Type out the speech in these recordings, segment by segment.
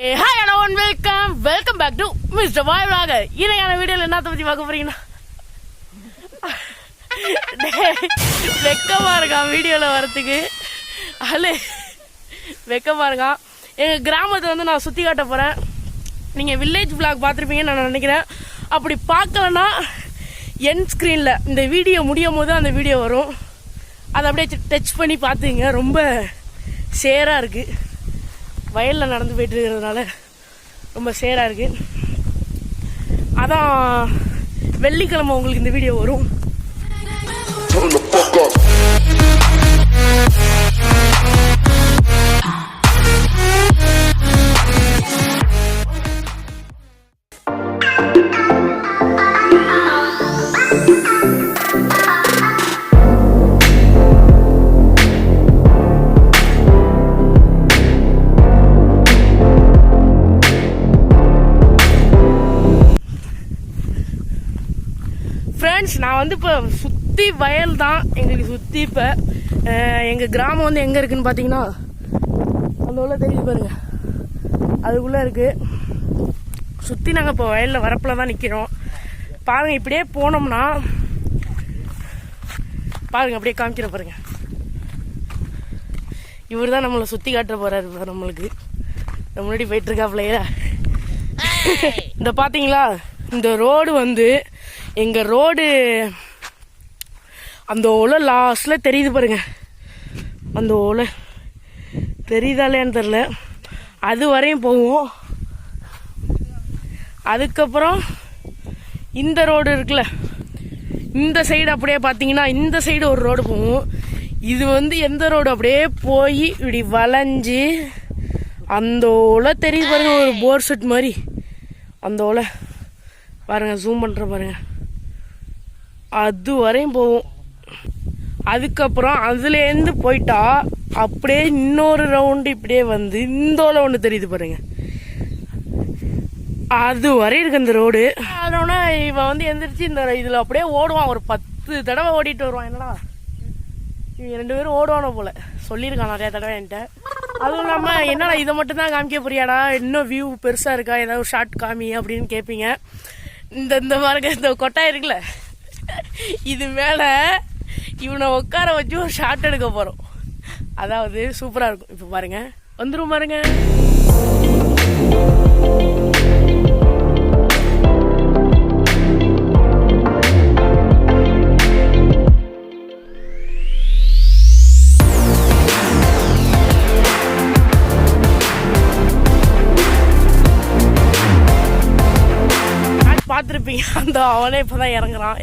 Hi hello and welcome back to mister boy vlogger. இன்றைக்கான வீடியோவில் என்னத்தை பற்றி பார்க்க போறீங்கன்னா, வெக்கமாக இருக்கான் வீடியோவில் வரத்துக்கு. அல்ல வெக்கமாக இருக்கான். எங்கள் கிராமத்தை வந்து நான் சுற்றி காட்ட போகிறேன். நீங்கள் வில்லேஜ் vlog பார்த்துருப்பீங்கன்னு நான் நினைக்கிறேன். அப்படி பார்க்கலன்னா என் ஸ்க்ரீனில் இந்த வீடியோ முடியும் போது அந்த வீடியோ வரும். அதை அப்படியே டச் பண்ணி பார்த்துங்க. ரொம்ப சேராக இருக்குது. வயலில் நடந்து போயிட்டு இருக்கிறதுனால ரொம்ப சேராக இருக்குது. அதான் வெள்ளிக்கிழமை உங்களுக்கு இந்த வீடியோ வரும். ஃப்ரெண்ட்ஸ், நான் வந்து இப்போ சுற்றி வயல் தான் எங்களுக்கு சுற்றி. இப்போ எங்கள் கிராமம் வந்து எங்கே இருக்குதுன்னு பார்த்தீங்கன்னா, அந்த உள்ள தெரியுது பாருங்க, அதுக்குள்ளே இருக்குது. சுற்றி நாங்கள் இப்போ வயலில் வரப்பில் தான் நிற்கிறோம். பாருங்கள், இப்படியே போனோம்னா பாருங்கள், அப்படியே காமிக்கிற பாருங்க. இவர் தான் நம்மளை சுற்றி காட்ட போகிறாரு. நம்மளுக்கு முன்னாடி போயிட்டுருக்காப்லையா. இந்த பார்த்தீங்களா, இந்த ரோடு வந்து எங்கள் ரோடு அந்த ஓலை லாஸ்டில் தெரியுது பாருங்க. அந்த ஓலை தெரியுதாலேன்னு தெரில. அது வரையும் போவோம். அதுக்கப்புறம் இந்த ரோடு இருக்குல்ல, இந்த சைடு அப்படியே பார்த்தீங்கன்னா இந்த சைடு ஒரு ரோடு போகும். இது வந்து எந்த ரோடு அப்படியே போய் இப்படி வளைஞ்சி அந்த ஓலை தெரியுது பாருங்க, ஒரு போர் செட் மாதிரி. அந்த ஓலை பாருங்க, ஜூம் பண்ணுற பாருங்க, அது வரையும் போவோம். அதுக்கப்புறம் அதுலேருந்து போயிட்டா அப்படியே இன்னொரு ரவுண்டு இப்படியே வந்து இந்த ஓலை ஒன்று தெரியுது பாருங்க, அது வரை இருக்கு அந்த ரோடு. அதனால இவன் வந்து எந்திரிச்சு இந்த இதில் அப்படியே ஓடுவான். ஒரு 10 தடவை ஓடிட்டு வருவான். என்னடா இவங்க 2 பேரும் ஓடுவானோ போல சொல்லியிருக்கான் நிறையா தடவை என்கிட்ட. அதுவும் இல்லாமல் என்னடா இதை மட்டும் தான் காமிக்க போறியாடா, இன்னும் வியூ பெருசாக இருக்கா, ஏதாவது ஷார்ட் காமி அப்படின்னு கேட்பீங்க. இந்த பாருங்க, இந்த கொட்டாய் இருக்குல்ல, இது மேலே இவனை உட்கார வச்சு ஒரு ஷார்ட் எடுக்க போகிறோம். அதாவது சூப்பராக இருக்கும். இப்போ பாருங்க, வந்துடும் பாருங்க. பார்த்துருப்பீங்க, அந்த அவனே இப்போ தான் இறங்குறாள்.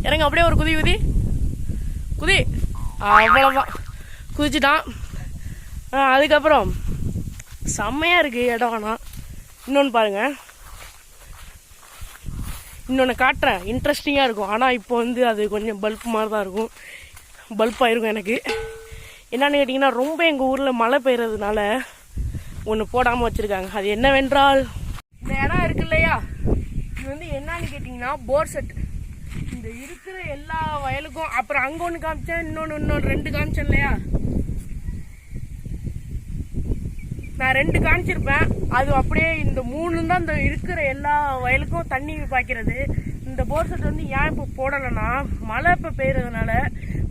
இறங்க, அப்படியே ஒரு குதி அவ்வளோதான், குதிச்சுட்டான். அதுக்கப்புறம் செம்மையாக இருக்குது இடம். ஆனால் இன்னொன்று பாருங்கள், இன்னொன்று காட்டுறேன், இன்ட்ரெஸ்டிங்காக இருக்கும். ஆனால் இப்போ வந்து அது கொஞ்சம் பல்ப் மாதிரி தான் இருக்கும், பல்பாக இருக்கும். எனக்கு என்னன்னு கேட்டிங்கன்னா, ரொம்ப எங்கள் ஊரில் மழை பெய்யறதுனால ஒன்று போடாமல் வச்சுருக்காங்க. அது என்னவென்றால், இந்த இடம் இருக்கு இல்லையா, இது வந்து என்னன்னு கேட்டிங்கன்னா போர் செட். இந்த இருக்கிற எல்லா வயலுக்கும், அப்புறம் அங்கே ஒன்று காமிச்சேன், இன்னொன்று 2 காமிச்சேன் இல்லையா. நான் 2 காமிச்சிருப்பேன். அது அப்படியே இந்த 3 தான் இந்த இருக்கிற எல்லா வயலுக்கும் தண்ணி பாய்க்கிறது. இந்த போர் செட் வந்து ஏன் இப்போ போடலைன்னா, மழை இப்போ பெய்யறதுனால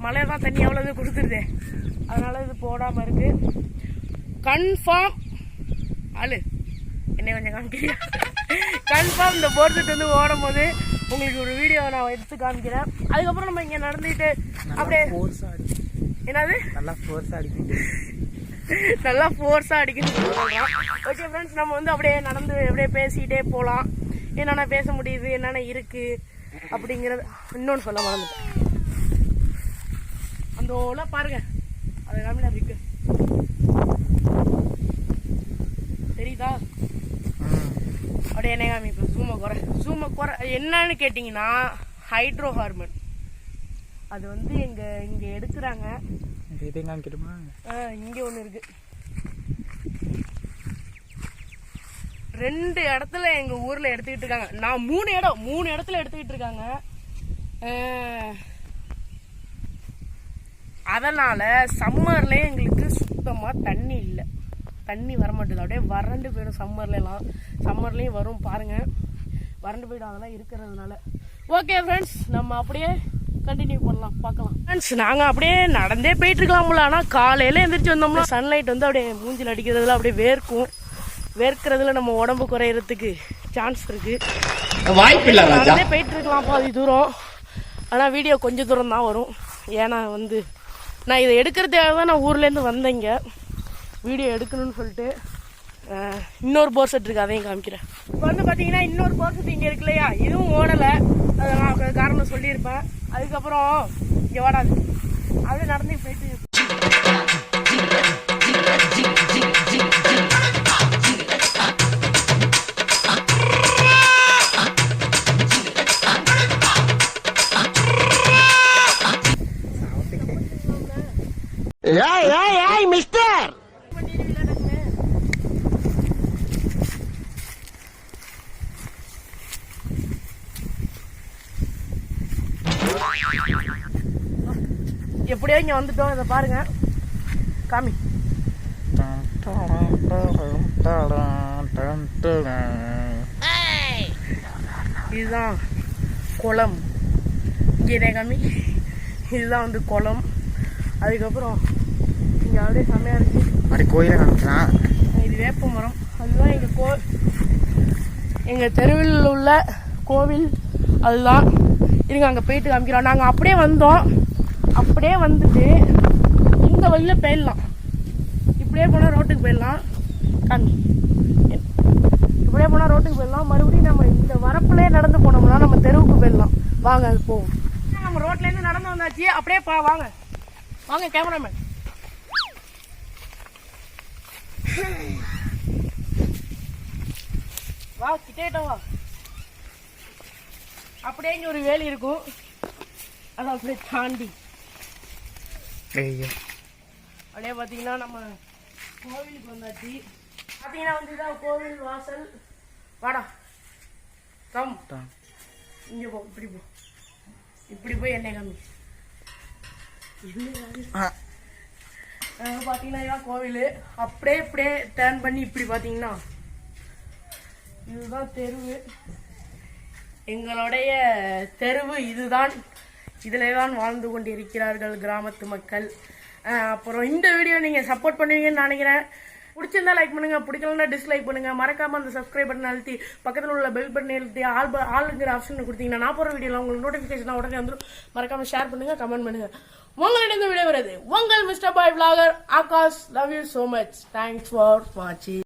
மழை தான் தண்ணி அவ்வளோது கொடுத்துருது. அதனால இது போடாமல் இருக்கு. கன்ஃபார்ம் ஆளு என்ன கொஞ்சம் காமிக்கிறியா, கன்ஃபார்ம் இந்த போர் செட் வந்து ஓடும் போது உங்களுக்கு ஒரு வீடியோ நான் எடுத்து காமிக்கிறேன். அதுக்கப்புறம் நம்ம இங்கே நடந்துட்டு அப்படியே என்னது நல்லா ஃபோர்ஸாக அடிக்கணும்னு சொல்கிறோம். ஓகே ஃப்ரெண்ட்ஸ், நம்ம வந்து அப்படியே நடந்து அப்படியே பேசிக்கிட்டே போகலாம். என்னென்ன பேச முடியுது, என்னென்ன இருக்குது அப்படிங்கிறது. இன்னொன்று சொல்ல மறந்துட்டேன், அந்த ஓலை பாருங்க, அது எல்லாமே இருக்கு தெரியுதா. அப்படியே என்ன காமிப்பேன், ஜூமை குறை என்னன்னு கேட்டிங்கன்னா, ஹைட்ரோ ஹார்மோன். அது வந்து இங்கே எடுக்கிறாங்க. இங்கே ஒன்று இருக்கு. 2 இடத்துல எங்கள் ஊரில் எடுத்துக்கிட்டு இருக்காங்க. நான் 3 இடத்துல எடுத்துக்கிட்டு இருக்காங்க. அதனால் சம்மர்லேயே எங்களுக்கு சுத்தமாக தண்ணி இல்லை. தண்ணி வர மாட்டேது, அப்படியே வறண்டு போயிடும். சம்மர்லேயும் வரும் பாருங்கள், வறண்டு போயிடும் அதெல்லாம் இருக்கிறதுனால. ஓகே ஃப்ரெண்ட்ஸ், நம்ம அப்படியே கண்டினியூ பண்ணலாம், பார்க்கலாம். ஃப்ரெண்ட்ஸ், நாங்கள் அப்படியே நடந்தே போயிட்டு இருக்கலாம்ல, ஆனால் காலையில் எழுந்திரிச்சு வந்தோம்னா சன்லைட் வந்து அப்படியே மூஞ்சில் அடிக்கிறதுல அப்படியே வேர்க்கிறதுல நம்ம உடம்பு குறையிறதுக்கு சான்ஸ் இருக்குது. நடந்தே போயிட்டு இருக்கலாம் பாதி தூரம், ஆனால் வீடியோ கொஞ்சம் தூரம் தான் வரும். ஏன்னா வந்து நான் இதை எடுக்கிறதுக்காக தான் நான் ஊர்லேருந்து வந்தேங்க, வீடியோ எடுக்கணும்னு சொல்லிட்டு. இன்னொரு போர் செட் இருக்குது, அதையும் காமிக்கிறேன். இப்போ வந்து பார்த்தீங்கன்னா இன்னொரு போர் செட் இங்கே இருக்கு இல்லையா, இதுவும் ஓடலை, அதை நான் காரணம் சொல்லியிருப்பேன். அதுக்கப்புறம் இங்கே வாடாது, அப்படியே நடந்து போயிட்டு மிஸ்டர் எப்படியோ இங்க வந்துட்டோம். இதை பாருங்க, காமி. இதுதான் குளம், இங்கே காமி. இதுதான் வந்து குளம். அதுக்கப்புறம் இங்க அப்படியே செம்மையா இருக்கு, அப்படியே கோயிலை காமிக்கலாம். இது வேப்ப மரம், அதுதான் எங்க தெருவில் உள்ள கோவில், அதுதான். இருங்க அங்கே போயிட்டு காமிக்கிறோம். நாங்கள் அப்படியே வந்தோம், அப்படியே வந்துட்டு இந்த வழியில் போயிடலாம். இப்படியே போனால் ரோட்டுக்கு போயிடலாம். காமி, இப்படியே போனால் ரோட்டுக்கு போயிடலாம். மறுபடியும் நம்ம இந்த வரப்புலேயே நடந்து போனோம்னா நம்ம தெருவுக்கு போயிடலாம். வாங்க, அது போவோம். நம்ம ரோட்லேருந்து நடந்து வந்தாச்சு. அப்படியே வாங்க வாங்க கேமராமேன். வா, கிட்டே வா. அப்படியே இங்கே ஒரு வேலி இருக்கும், அதை அப்படியே தாண்டி அப்படியே பார்த்தீங்கன்னா நம்ம கோவிலுக்கு வந்தாச்சு. பார்த்தீங்கன்னா வந்து இதான் கோவில் வாசல். வாடா, கம், இங்கே போ, இப்படி போய் என்ன காமி. பார்த்தீங்கன்னா இதான் கோவில். அப்படியே இப்படியே டர்ன் பண்ணி இப்படி பார்த்தீங்கன்னா இதுதான் தெருவு, எங்களுடைய தெருவு இதுதான். இதிலே தான் வாழ்ந்து கொண்டிருக்கிறார்கள் கிராமத்து மக்கள். அப்புறம் இந்த வீடியோ நீங்கள் சப்போர்ட் பண்ணுவீங்கன்னு நினைக்கிறேன். பிடிச்சிருந்தா லைக் பண்ணுங்க, பிடிக்கலன்னா டிஸ்லைக் பண்ணுங்க. மறக்காம அந்த சப்ஸ்கிரைப் பட்டன் அழுத்தி பக்கத்தில் உள்ள பெல் பட்டன் அழுத்தி ஆளுங்கிற ஆப்ஷன் கொடுத்தீங்கன்னா நான் போகிற வீடியோவில் உங்களுக்கு நோட்டிஃபிகேஷன் உடனே வந்துடும். மறக்காம ஷேர் பண்ணுங்க, கமெண்ட் பண்ணுங்க. உங்களிடம் இந்த வீடியோ வருது உங்கள் mister bye vlogger Akash. Love you so much. Thanks for watching.